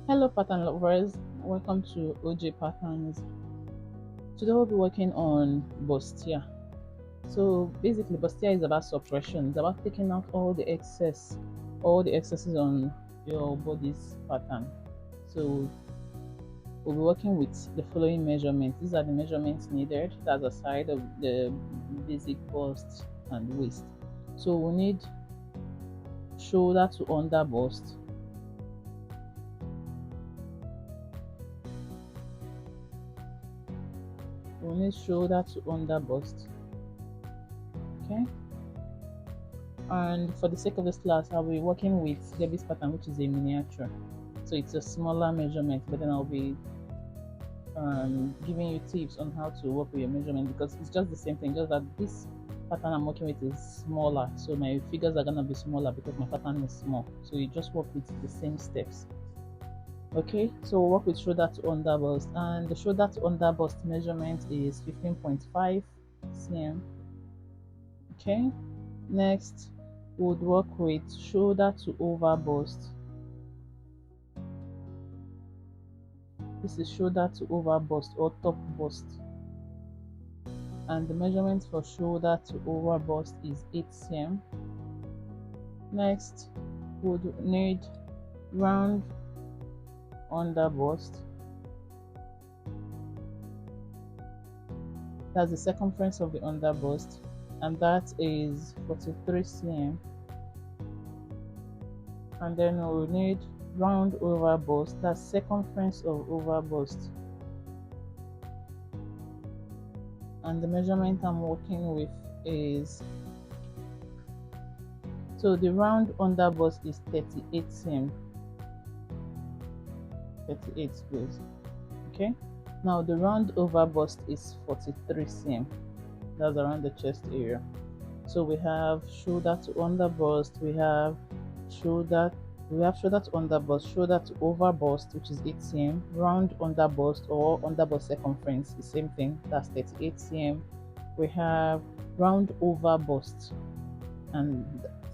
Hello pattern lovers, welcome to OJ Patterns. Today we'll be working on bustier. So basically bustier is about suppression. It's about taking out all the excesses on your body's pattern. So we'll be working with the following measurements. These are the measurements needed. That's aside of the basic bust and waist. So we need shoulder to under bust, we need shoulder to under bust. Okay, and for the sake of this class I'll be working with Debbie's pattern, which is a miniature, so it's a smaller measurement, but then I'll be giving you tips on how to work with your measurement, because it's just the same thing, just that this pattern I'm working with is smaller, so my figures are gonna be smaller because my pattern is small. So you just work with the same steps. Okay, so we'll work with shoulder to under bust, and the shoulder to under bust measurement is 15.5 cm. Okay, next would work with shoulder to over bust. This is shoulder to over bust or top bust, and the measurement for shoulder to over bust is 8 cm. Next would need round under bust. That's the circumference of the under bust, and that is 43 cm. And then we'll need round over bust, that's circumference of over bust, and the measurement I'm working with is, so the round under bust is 38 cm. 38 please. Okay, now the round over bust is 43 cm. That's around the chest area. So we have shoulder to under bust, we have shoulder to under bust, shoulder to over bust, which is 8 cm, round under bust or under bust circumference, the same thing, that's 38 cm. We have round over bust, and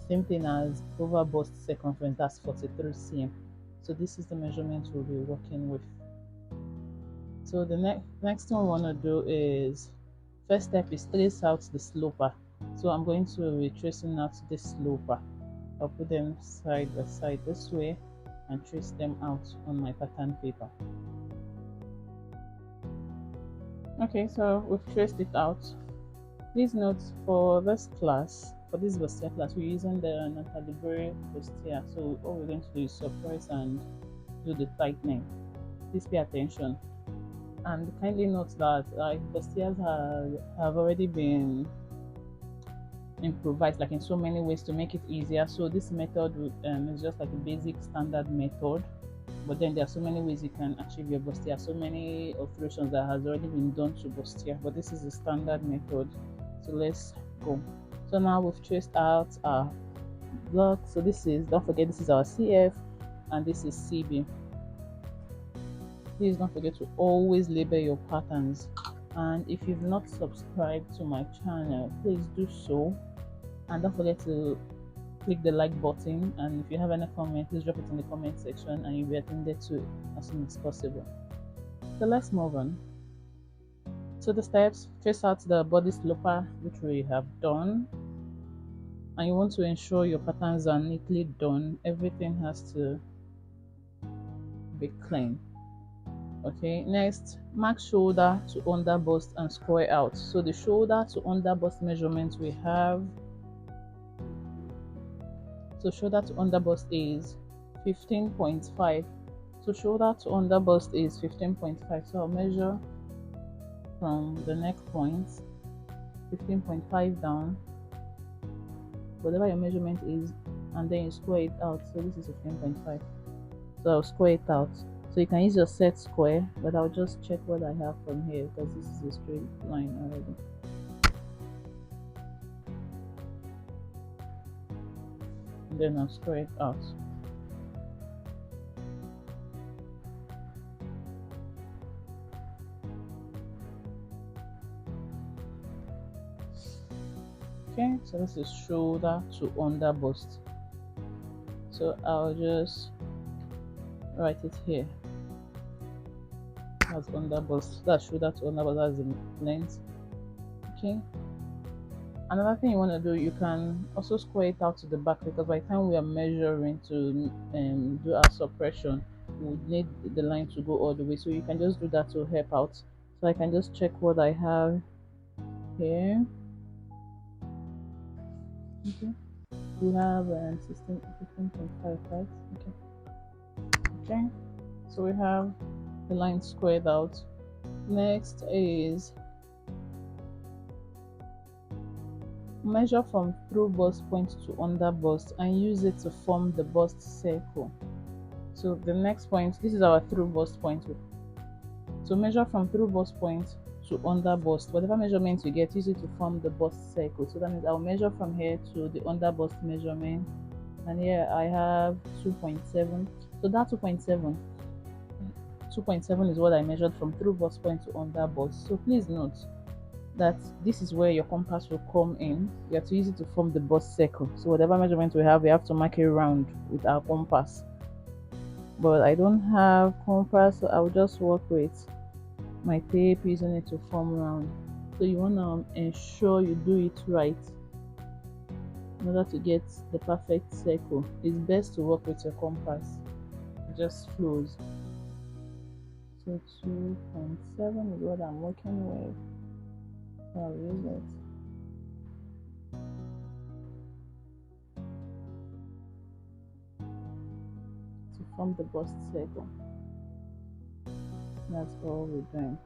same thing as over bust circumference, that's 43 cm. So this is the measurement we'll be working with. So the next thing we want to do is, first step is trace out the sloper. So I'm going to be tracing out this sloper. I'll put them side by side this way and trace them out on my pattern paper. Okay, so we've traced it out. Please note, for this class, for this bustier class, we're using the Natalie bustier. So all we're going to do is suppress and do the tightening. Please pay attention, and kindly note that bustiers have already been improvised, like in so many ways to make it easier. So this method is just like a basic standard method, but then there are so many ways you can achieve your bustier, so many alterations that has already been done to bustier, but this is a standard method. So let's go. So now we've traced out our block. So this is, don't forget, this is our CF and this is CB. Please don't forget to always label your patterns, and if you've not subscribed to my channel, please do so, and don't forget to click the like button, and if you have any comment, please drop it in the comment section and you'll be attended to it as soon as possible. So let's move on. So the steps: trace out the body sloper, which we have done, and you want to ensure your patterns are neatly done. Everything has to be clean. Okay, next, mark shoulder to under bust and square out. So the shoulder to under bust measurement we have, so shoulder to under bust is 15.5. So shoulder to under bust is 15.5. So I'll measure from the neck point 15.5 down, whatever your measurement is, and then you square it out. So this is 15.5. So I'll square it out. So you can use your set square, but I'll just check what I have from here because this is a straight line already. And then I'll square it out. Okay, so this is shoulder to under bust. So I'll just write it here. That's under bust. That's shoulder to under bust. That's the length. Okay. Another thing you want to do, you can also square it out to the back, because by the time we are measuring to do our suppression, we would need the line to go all the way. So you can just do that to help out. So I can just check what I have here. Okay. We have 15.5, right? Okay. Okay. So we have the line squared out. Next is measure from through bust point to under bust and use it to form the bust circle. So the next point, this is our through bust point. So measure from through bust point to under bust. Whatever measurement you get, use it to form the bust circle. So that means I'll measure from here to the under bust measurement. And here I have 2.7. So that 2.7 is what I measured from through bust point to under bust. So please note that this is where your compass will come in. You have to use it to form the bust circle. So whatever measurement we have to mark it round with our compass. But I don't have compass, so I'll just work with my tape using it to form round. So you want to ensure you do it right in order to get the perfect circle. It's best to work with your compass. It just flows. So 2.7 is what I'm working with. So I'll use it. To form the bust circle. That's all we're doing.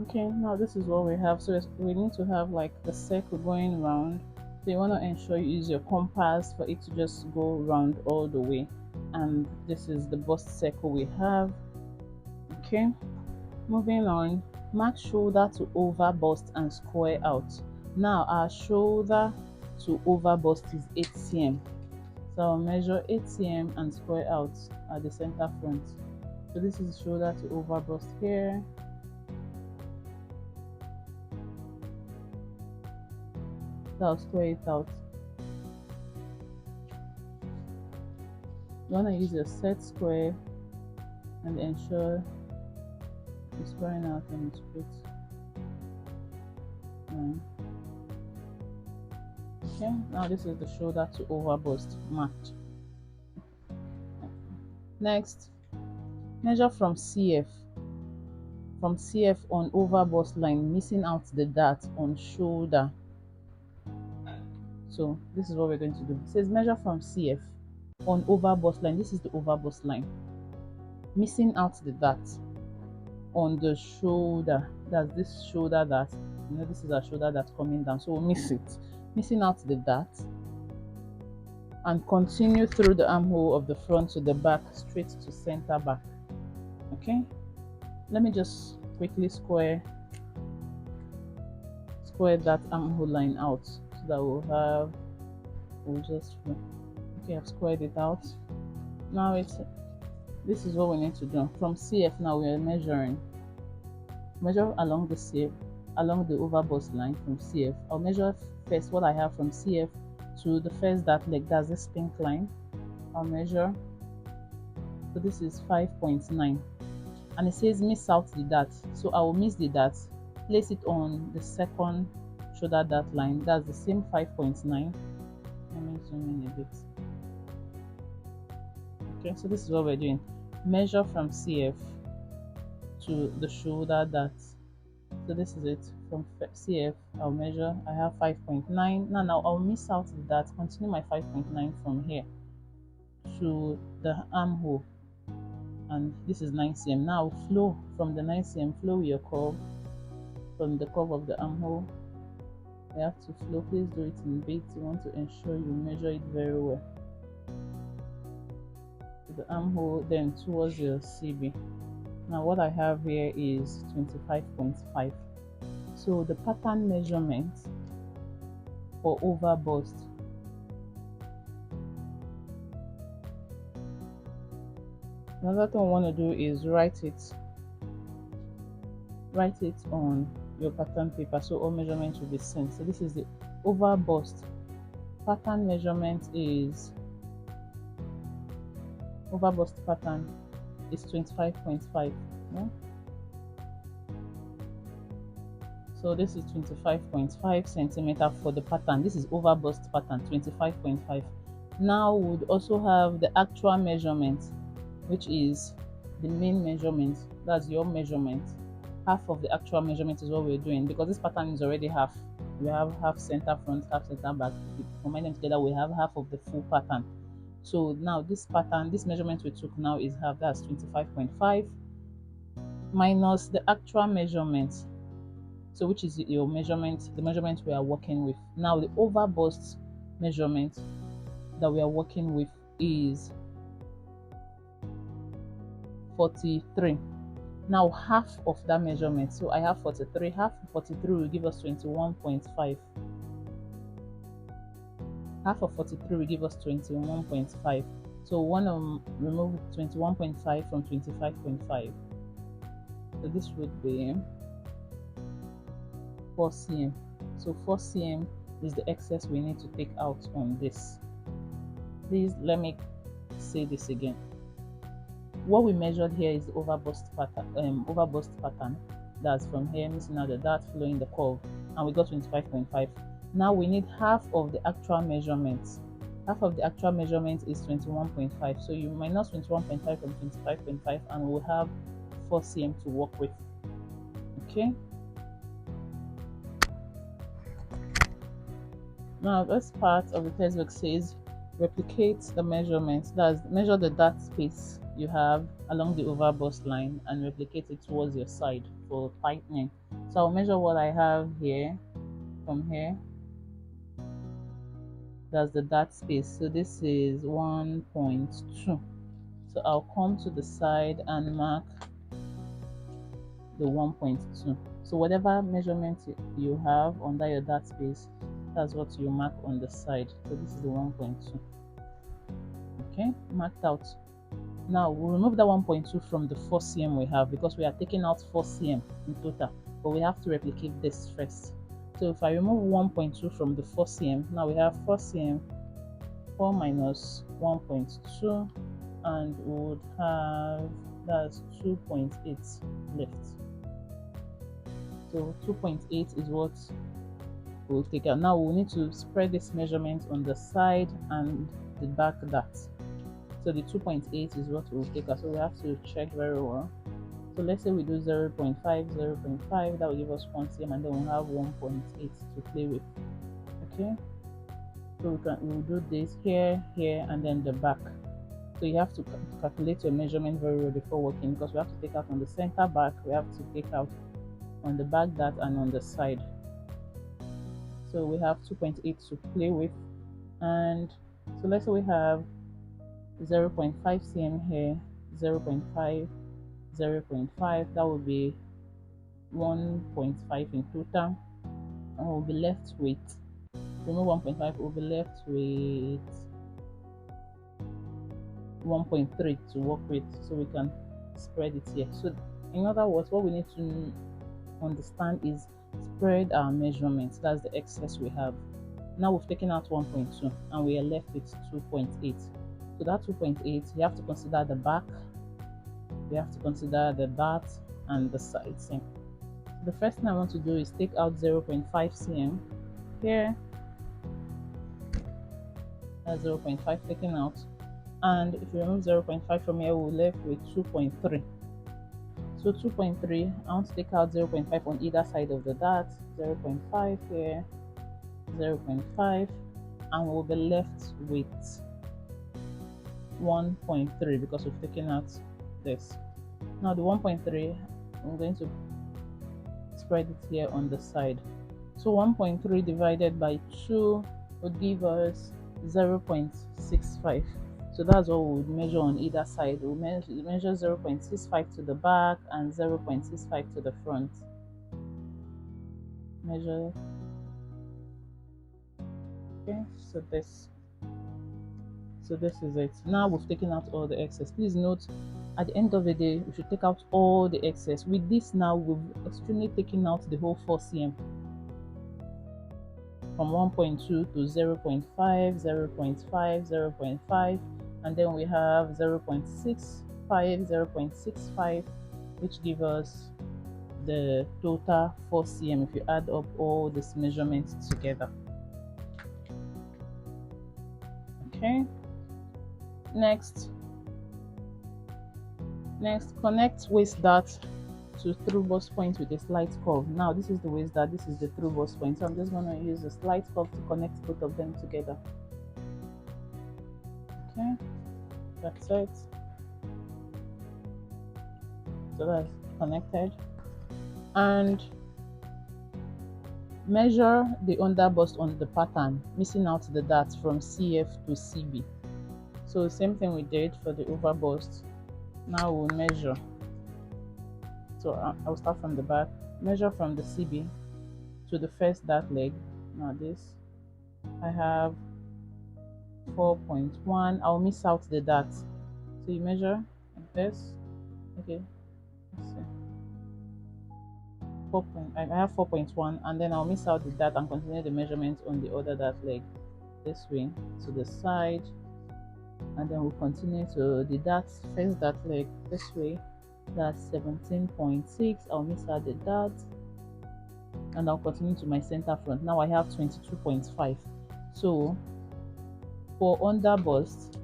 Okay, now this is what we have. So we need to have like the circle going round. So you want to ensure you use your compass for it to just go round all the way. And this is the bust circle we have. Okay, moving on. Mark shoulder to over bust and square out. Now our shoulder to over bust is 8 cm. So I'll measure 8 cm and square out at the center front. So this is shoulder to over bust here. So I'll square it out. You want to use your set square and ensure you're squaring out and it's straight. Okay, now this is the shoulder to over bust marked. Next, measure from CF. From CF on over bust line, missing out the dart on shoulder. So this is what we're going to do. It says measure from CF on over bust line. This is the over bust line. Missing out the dart on the shoulder. That's this shoulder dart. You know, this is a shoulder that's coming down. So we'll miss it. Missing out the dart. And continue through the armhole of the front to the back, straight to center back. Okay? Let me just quickly square that armhole line out. That we'll just okay, I've squared it out. Now this is what we need to do. From CF now we are measure along the CF, along the over bust line from CF. I'll measure first what I have from CF to the first dart leg, that's this pink line. I'll measure. So this is 5.9, and it says miss out the dart. So I will miss the dart, place it on the second shoulder dart line. That's the same 5.9. Let me zoom in a bit. Okay, so this is what we're doing. Measure from CF to the shoulder dart. So this is it. From CF, I'll measure. I have 5.9. Now I'll miss out the dart. Continue my 5.9 from here to the armhole, and this is 9 cm. Now flow from the 9 cm. Flow your curve from the curve of the armhole. You have to flow. Please do it in bits. You want to ensure you measure it very well. To the armhole, then towards your CB. Now what I have here is 25.5. So the pattern measurement for over bust. Another thing I want to do is write it write it on your pattern paper so all measurements will be seen. So this is the oval bust. Pattern measurement is oval bust pattern is 25.5. Yeah? So this is 25.5 centimeter for the pattern. This is oval bust pattern, 25.5. Now we would also have the actual measurement, which is the main measurement. That's your measurement. Half of the actual measurement is what we're doing, because this pattern is already half. We have half center front, half center back. If we combine them together, we have half of the full pattern. So now this pattern, this measurement we took now is half. That's 25.5 minus the actual measurement. So which is your measurement, the measurement we are working with. Now the oval bust measurement that we are working with is 43. Now half of that measurement, so I have 43, half of 43 will give us 21.5. Half of 43 will give us 21.5. So we want to remove 21.5 from 25.5. So this would be 4 cm. So 4 cm is the excess we need to take out on this. Please let me say this again. What we measured here is the oval bust pattern. That's from here, missing out the dart, flowing the curve, and we got 25.5. Now we need half of the actual measurement. Half of the actual measurement is 21.5. So you minus 21.5 from 25.5, and we'll have 4 cm to work with. Okay. Now this part of the textbook says replicate the measurements. That's measure the dart space you have along the oval bust line and replicate it towards your side for tightening. So I'll measure what I have here from here. That's the dart space. So this is 1.2. So I'll come to the side and mark the 1.2. So whatever measurement you have under your dart space, that's what you mark on the side. So this is the 1.2. Okay, marked out. Now we'll remove that 1.2 from the 4 cm we have, because we are taking out 4 cm in total, but we have to replicate this first. So if I remove 1.2 from the 4 cm, now we have 4 cm, 4 minus 1.2, and we would have, that's 2.8 left. So 2.8 is what we'll take out. Now we'll need to spread this measurement on the side and the back dart. So the 2.8 is what we'll take out. So we have to check very well. So let's say we do 0.5, 0.5, that will give us 1 cm, and then we'll have 1.8 to play with. Okay, so we'll do this here, here, and then the back. So you have to calculate your measurement very well before working, because we have to take out on the center back, we have to take out on the back dart and on the side. So we have 2.8 to play with, and so let's say we have 0.5 cm here, 0.5, 0.5, that will be 1.5 in total, and we'll be left with, remove 1.5, we'll be left with 1.3 to work with, so we can spread it here. So in other words, what we need to understand is spread our measurements. That's the excess we have. Now we've taken out 1.2 and we are left with 2.8. So that 2.8, you have to consider the back, you have to consider the dart and the side seam. The first thing I want to do is take out 0.5 cm here. That's 0.5 taken out, and if you remove 0.5 from here, we're left with 2.3. So 2.3, I want to take out 0.5 on either side of the dart. 0.5 here, 0.5, and we'll be left with 1.3 because we've taken out this. Now the 1.3, I'm going to spread it here on the side. So 1.3 divided by 2 would give us 0.65. So that's what we would measure on either side. We'll measure 0.65 to the back and 0.65 to the front. Measure. Okay, so this So this is it. Now we've taken out all the excess. Please note, at the end of the day, we should take out all the excess. With this now, we've extremely taken out the whole 4 cm from 1.2 to 0 0.5, 0 0.5, 0 0.5, and then we have 0 0.65, 0 0.65, which give us the total 4 cm if you add up all these measurements together. Okay, next connect waist dart to through bust point with a slight curve. Now this is the waist dart, this is the through bust point, so I'm just going to use a slight curve to connect both of them together. Okay, that's it. So that's connected. And measure the under bust on the pattern, missing out the dart from CF to CB. So same thing we did for the over bust. Now we'll measure. So I'll start from the back, measure from the CB to the first dart leg. Now this, I have 4.1. I'll miss out the dart. So you measure like this. Okay, let's see. I have 4.1, and then I'll miss out the dart and continue the measurement on the other dart leg this way to the side, and then we'll continue to the first dart leg this way. That's 17.6. I'll miss out the dart and I'll continue to my center front. Now I have 22.5. So for under bust,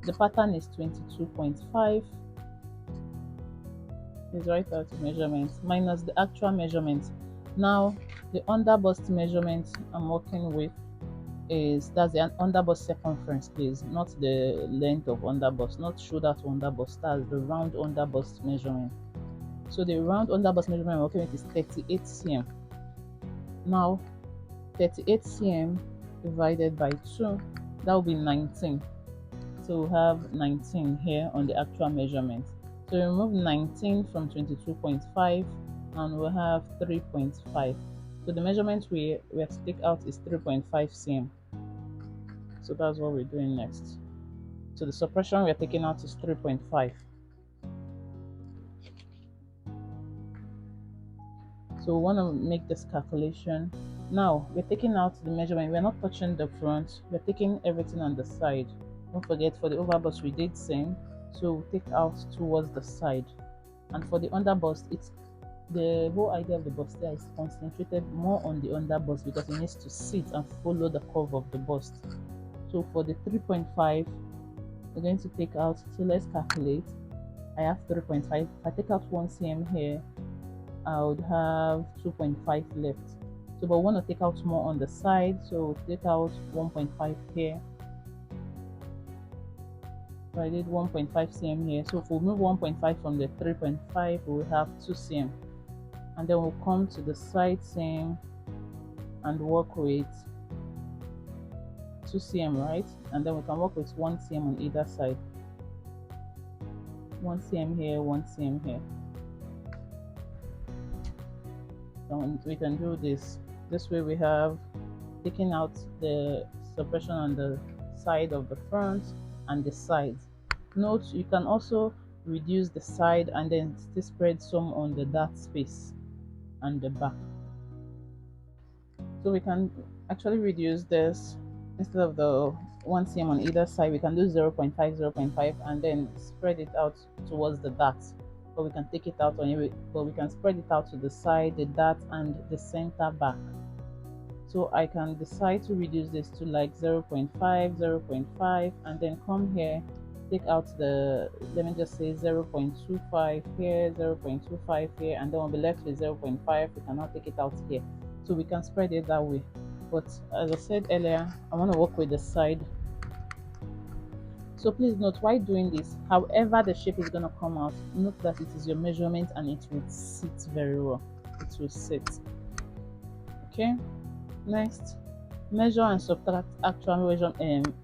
the pattern is 22.5. Is right out the measurements minus the actual measurement. Now the under bust measurement I'm working with that's the under bust circumference, please, not the length of under bust, not shoulder to under bust. That's the round under bust measurement. So the round under bust measurement I'm working with is 38 cm. Now 38 cm divided by 2, that will be 19. So we'll have 19 here on the actual measurement. So remove 19 from 22.5 and we'll have 3.5. So the measurement we have to take out is 3.5 cm. So that's what we're doing next. So the suppression we're taking out is 3.5. So we want to make this calculation. Now we're taking out the measurement. We're not touching the front. We're taking everything on the side. Don't forget, for the over bust we did same. So we'll take out towards the side. And for the under bust, it's the whole idea of the bustier is concentrated more on the under bust because it needs to sit and follow the curve of the bust. So for the 3.5, we're going to take out, so let's calculate. I have 3.5. If I take out 1 cm here, I would have 2.5 left. So but we want to take out more on the side, so we'll take out 1.5 here. So I did 1.5 cm here. So if we move 1.5 from the 3.5, we'll have 2 cm. And then we'll come to the side seam and work with 2 cm, right? And then we can work with 1 cm on either side. 1 cm here, 1 cm here. So we can do this. This way we have taken out the suppression on the side of the front and the sides. Note, you can also reduce the side and then still spread some on the dart space and the back. So we can actually reduce this. Instead of the 1 cm on either side, we can do 0.5, 0.5 and then spread it out towards the dart. But we can take it out but we can spread it out to the side, the dart and the center back. So I can decide to reduce this to like 0.5, 0.5 and then come here, take out the, let me just say 0.25 here, 0.25 here, and then we'll be left with 0.5. We cannot take it out here. So we can spread it that way. But as I said earlier, I want to work with the side. So please note, while doing this, however the shape is going to come out, note that it is your measurement and it will sit very well. It will sit. Okay. Next, measure and subtract actual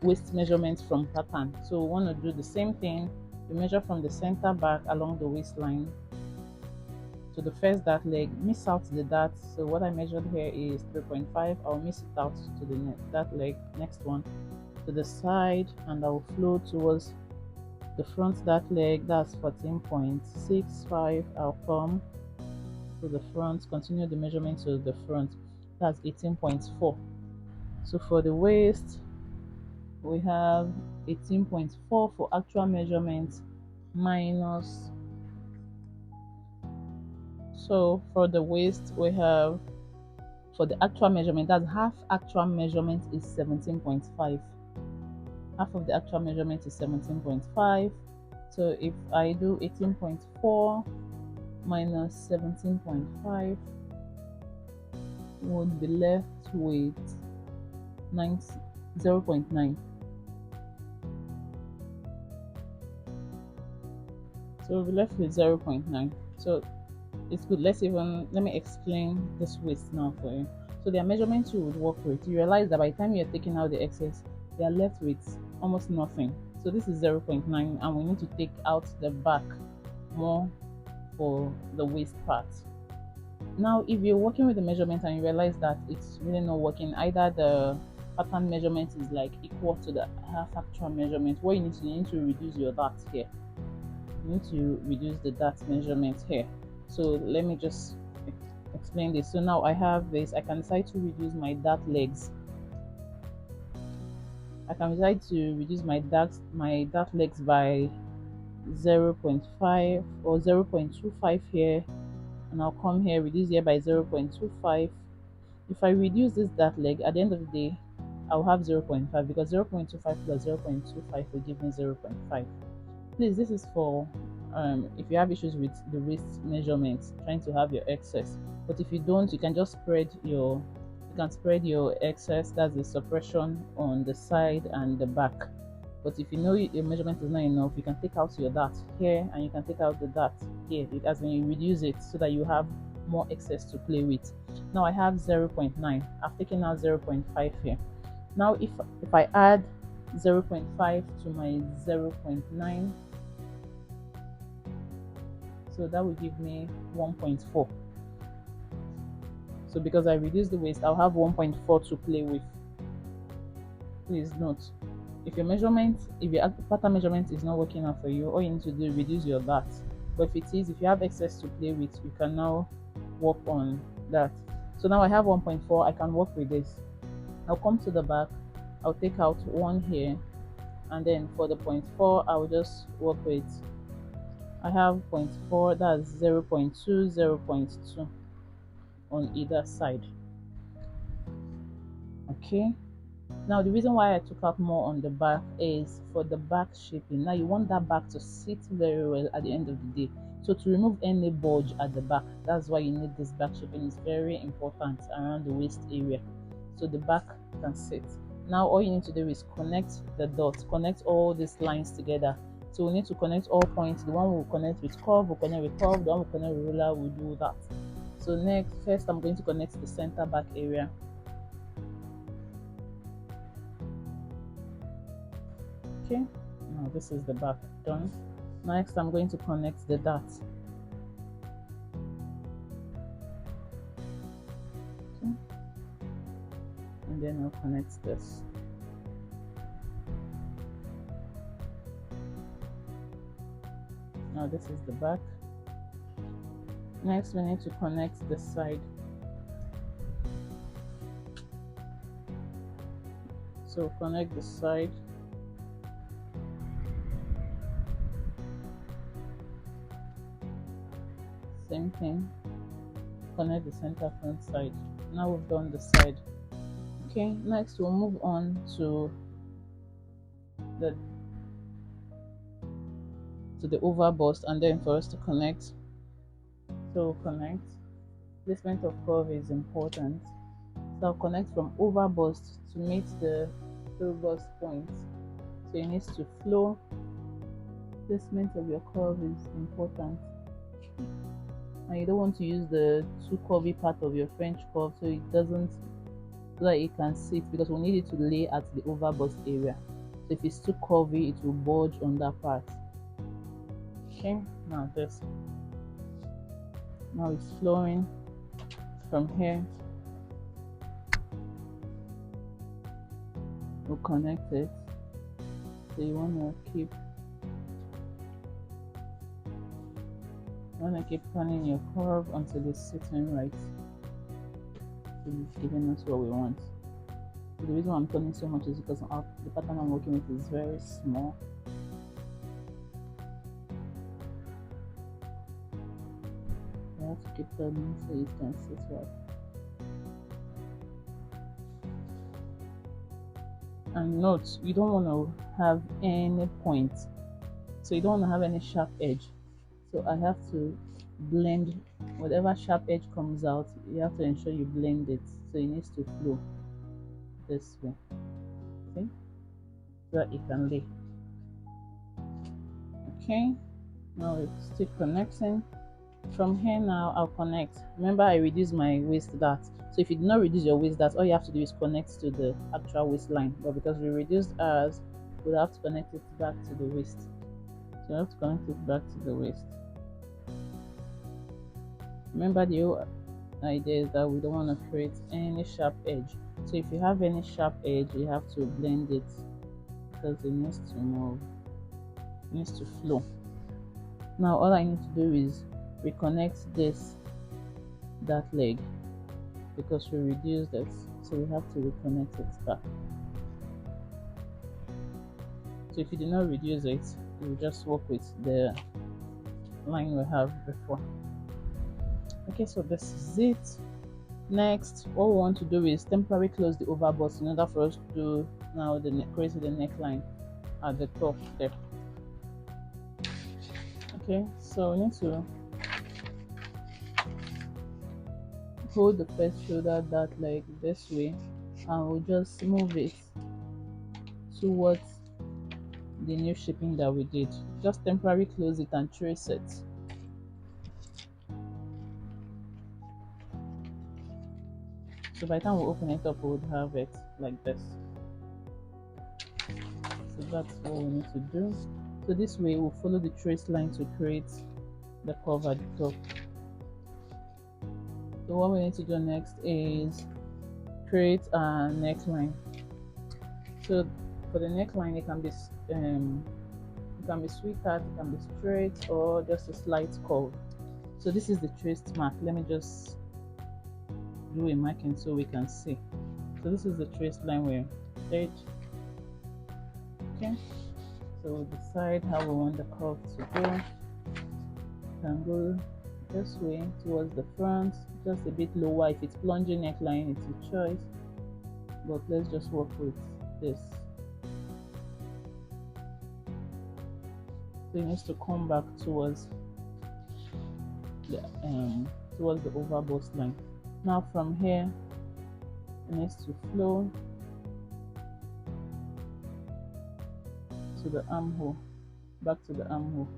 waist measurements from pattern. So we want to do the same thing. We measure from the center back along the waistline to the first dart leg, miss out the dart. So what I measured here is 3.5. I'll miss it out to the dart leg, next one to the side, and I'll flow towards the front dart leg. That's 14.65. I'll come to the front, continue the measurement to the front. That's 18.4. So for the waist, we have 18.4 for actual measurement minus. So for the waist, we have, for the actual measurement, that's half actual measurement is 17.5. Half of the actual measurement is 17.5. So if I do 18.4 minus 17.5, would be left with 0.9. So we'll be left with 0.9. So it's good. Let me explain this waist now for you. So their measurements you would work with, you realize that by the time you're taking out the excess, they are left with almost nothing. So this is 0.9, and we need to take out the back more for the waist part. Now if you're working with the measurement and you realize that it's really not working, either the pattern measurement is like equal to the half actual measurement, what you need to reduce your dart here. You need to reduce the dart measurement here. So let me just explain this. So now I have this, I can decide to reduce my dart legs. I can decide to reduce my dart legs by 0.5 or 0.25 here, and I'll come here, reduce here by 0.25. If I reduce this dart leg, at the end of the day, I'll have 0.5, because 0.25 plus 0.25 will give me 0.5. Please, this is for if you have issues with the waist measurement, trying to have your excess. But if you don't, you can just spread your excess, that's the suppression on the side and the back. But if you know your measurement is not enough, you can take out your dart here, and you can take out the dart here, as when you reduce it, so that you have more excess to play with. Now I have 0.9. I've taken out 0.5 here. Now if I add 0.5 to my 0.9, so that will give me 1.4. So because I reduced the waist, I'll have 1.4 to play with. Please note, if your pattern measurement is not working out for you, all you need to do is reduce your dart. But if you have excess to play with, you can now work on that. So now I have 1.4. I can work with this. I'll come to the back, I'll take out 1 here, and then for the 0.4, I'll just work with, I have 0.4, that's 0.2, 0.2 on either side. Okay, now the reason why I took out more on the back is for the back shaping. Now you want that back to sit very well at the end of the day. So to remove any bulge at the back, that's why you need this back shaping. It's very important around the waist area, so the back can sit. Now all you need to do is connect the dots, connect all these lines together. So we need to connect all points. The one we'll connect with curve, we'll connect with curve. The one we'll connect with ruler, we'll do that. So first I'm going to connect the center back area. Okay, now this is the back done. Next I'm going to connect the darts. Okay, and then I'll connect this. Now this is the back. Next we need to connect the side. So connect the side. Same thing, connect the center front side. Now we've done the side. Okay, next we'll move on to the over bust, and then for us to connect. So connect. Placement of curve is important. So I'll connect from over bust to meet the through bust point. So it needs to flow. Placement of your curve is important. And you don't want to use the too curvy part of your French curve, so that it can sit, because we need it to lay at the over bust area. So if it's too curvy, it will bulge on that part. Okay, now this. Now it's flowing from here. We'll connect it. So you wanna keep turning your curve until it's sitting right. So it's giving us what we want. So the reason why I'm turning so much is because the pattern I'm working with is very small. You have to keep turning so it can sit right. And note, you don't want to have any point, so you don't want to have any sharp edge. So I have to blend whatever sharp edge comes out. You have to ensure you blend it, so it needs to flow this way. See, so that it can lay. Okay, now it's still connecting. From here now I'll connect. Remember, I reduced my waist dart, so if you do not reduce your waist dart, all you have to do is connect to the actual waistline, but because we reduced ours, we'll have to connect it back to the waist. So you have to connect it back to the waist. Remember, the whole idea is that we don't want to create any sharp edge, so if you have any sharp edge, you have to blend it because it needs to move, it needs to flow. Now all I need to do is reconnect that leg because we reduced it, so we have to reconnect it back. So if you do not reduce it, you just work with the line we have before. Okay, so this is it. Next, what we want to do is temporarily close the over bust in order for us to do now create the neckline at the top there. Okay, so we need to hold the first shoulder that leg this way, and we'll just move it towards the new shaping that we did. Just temporarily close it and trace it. So by the time we open it up, we would have it like this. So that's what we need to do. So this way we'll follow the trace line to create the curve at the top. So what we need to do next is create a neckline. So for the neckline, it can be sweetheart, it can be straight, or just a slight curve. So this is the traced mark. Let me just do a marking so we can see. So this is the traced line we did. Okay, so we'll decide how we want the curve to go. You can go this way towards the front, just a bit lower. If it's plunging neckline, it's your choice, but let's just work with this. So it needs to come back towards the over bust line. Now from here, it needs to flow to the armhole, back to the armhole.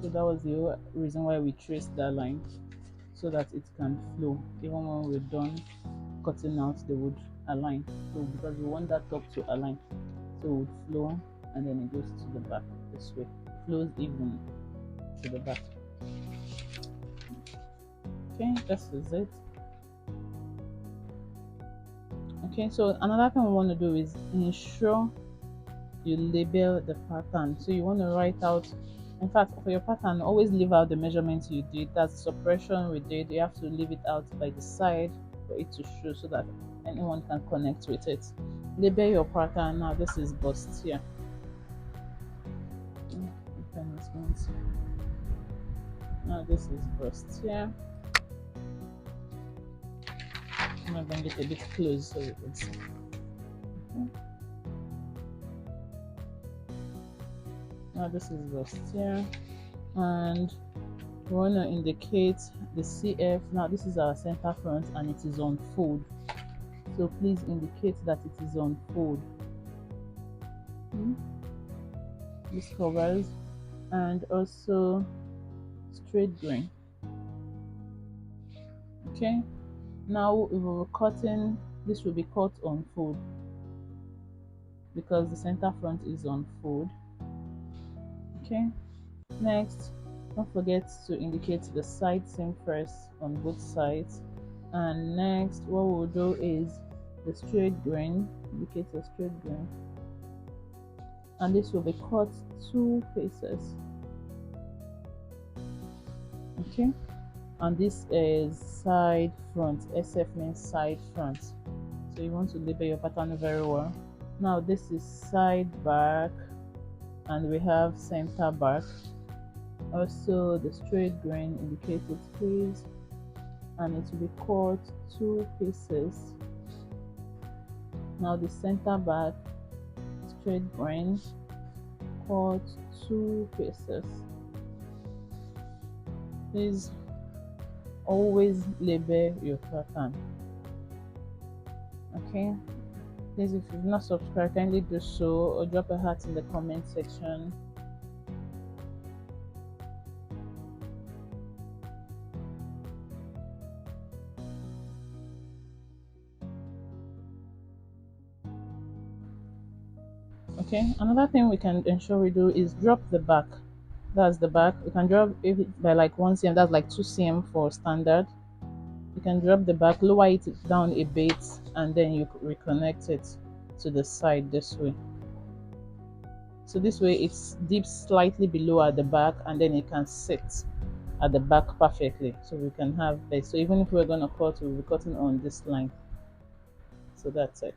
So that was the reason why we traced that line, so that it can flow. Even when we're done cutting out, they would align. So because we want that top to align, so it would flow and then it goes to the back this way. It flows even to the back. Okay, this is it. Okay, so another thing we want to do is ensure you label the pattern. So you want to write out, in fact, for your pattern, always leave out the measurements you did. That's suppression we did. You have to leave it out by the side for it to show so that anyone can connect with it. Label your pattern. Now this is bustier. Now this is bustier. I'm going to bring it a bit close so you can see. Okay. Now this is bustier, and we want to indicate the CF. Now this is our center front and it is on fold, so please indicate that it is on fold. This covers, and also straight grain. Okay, now if we're cutting, this will be cut on fold because the center front is on fold. Okay, next, don't forget to indicate the side seam first on both sides. And next, what we'll do is the straight grain, indicate the straight grain, and this will be cut 2 pieces. Okay, and this is side front. SF means side front, so you want to label your pattern very well. Now this is side back, and we have center back. Also the straight grain, indicate it please, and it will be cut 2 pieces. Now the center back, straight grain, cut 2 pieces. Please always label your pattern. Okay, please, if you've not subscribed, kindly do so, or drop a heart in the comment section. Okay, another thing we can ensure we do is drop the back. That's the back. You can drop it by like 1 cm, that's like 2 cm for standard. You can drop the back, lower it down a bit, and then you reconnect it to the side this way. So this way it's dips slightly below at the back, and then it can sit at the back perfectly. So we can have this. So even if we're going to cut, we'll be cutting on this line. So that's it.